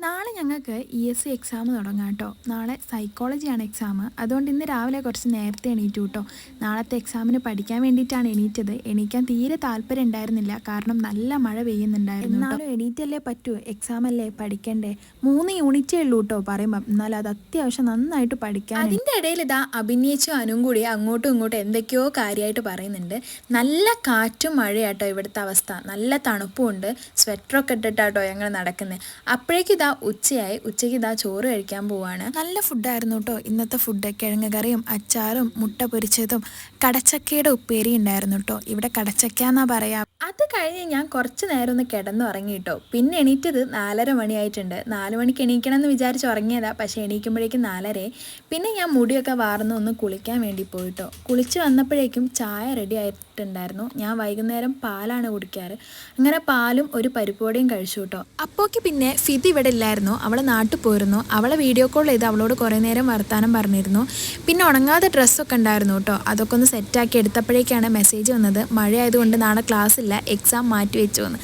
നാളെ ഞങ്ങൾക്ക് ESC exam തുടങ്ങാം കേട്ടോ. നാളെ സൈക്കോളജിയാണ് എക്സാം. അതുകൊണ്ട് ഇന്ന് രാവിലെ കുറച്ച് നേരത്തെ എണീറ്റു കേട്ടോ. നാളത്തെ എക്സാമിന് പഠിക്കാൻ വേണ്ടിയിട്ടാണ് എണീറ്റത്. എണീക്കാൻ തീരെ താല്പര്യം ഉണ്ടായിരുന്നില്ല, കാരണം നല്ല മഴ പെയ്യുന്നുണ്ടായിരുന്നു. എന്നാലും എണീറ്റല്ലേ പറ്റൂ, എക്സാം അല്ലേ, പഠിക്കണ്ടേ. 3 യൂണിറ്റേ ഉള്ളൂ കേട്ടോ പറയുമ്പം, എന്നാലും അത് അത്യാവശ്യം നന്നായിട്ട് പഠിക്കാൻ. അതിൻ്റെ ഇടയിൽ ഇതാ അഭിനയിച്ചു അനുവും കൂടി അങ്ങോട്ടും ഇങ്ങോട്ടും എന്തൊക്കെയോ കാര്യമായിട്ട് പറയുന്നുണ്ട്. നല്ല കാറ്റും മഴയാട്ടോ ഇവിടുത്തെ അവസ്ഥ. നല്ല തണുപ്പും ഉണ്ട്. സ്വെറ്ററൊക്കെ ഇട്ടിട്ടാട്ടോ ഞങ്ങൾ നടക്കുന്നത്. അപ്പോഴേക്കും ഉച്ചയായി. ഉച്ചയ്ക്ക് ചോറ് കഴിക്കാൻ പോവാണ്. നല്ല ഫുഡായിരുന്നു കേട്ടോ ഇന്നത്തെ ഫുഡ്. കിഴങ്ങ് കറിയും അച്ചാറും മുട്ട പൊരിച്ചതും കടച്ചക്കയുടെ ഉപ്പേരി ഉണ്ടായിരുന്നു കേട്ടോ. ഇവിടെ കടച്ചക്ക എന്നാ പറയാ. അത് കഴിഞ്ഞ് ഞാൻ കുറച്ച് നേരം ഒന്ന് കിടന്നുറങ്ങി കേട്ടോ. പിന്നെ എണീറ്റത് 4:30 മണിയായിട്ടുണ്ട്. 4 മണിക്ക് എണീക്കണം എന്ന് വിചാരിച്ച് ഉറങ്ങിയതാ, പക്ഷേ എണീക്കുമ്പോഴേക്കും 4:30. പിന്നെ ഞാൻ മുടിയൊക്കെ വാർന്ന് ഒന്ന് കുളിക്കാൻ വേണ്ടി പോയിട്ടോ. കുളിച്ച് വന്നപ്പോഴേക്കും ചായ റെഡി ആയിട്ടുണ്ടായിരുന്നു. ഞാൻ വൈകുന്നേരം പാലാണ് കുടിക്കാറ്. അങ്ങനെ പാലും ഒരു പരിപ്പുവടയും കഴിച്ചു കേട്ടോ. അപ്പോക്ക് പിന്നെ ഫിദി ഇവിടെ ഇല്ലായിരുന്നു, അവൾ നാട്ടിൽ പോയിരുന്നു. അവളെ വീഡിയോ കോൾ ചെയ്ത് അവളോട് കുറേ നേരം വർത്താനം പറഞ്ഞിരുന്നു. പിന്നെ ഉണങ്ങാതെ ഡ്രസ്സൊക്കെ ഉണ്ടായിരുന്നു കേട്ടോ. അതൊക്കെ ഒന്ന് സെറ്റാക്കി എടുത്തപ്പോഴേക്കാണ് മെസ്സേജ് വന്നത്, മഴ ആയതുകൊണ്ട് നാളെ ക്ലാസ് ഇല്ല, എക്സാം മാറ്റി വെച്ചു എന്ന്.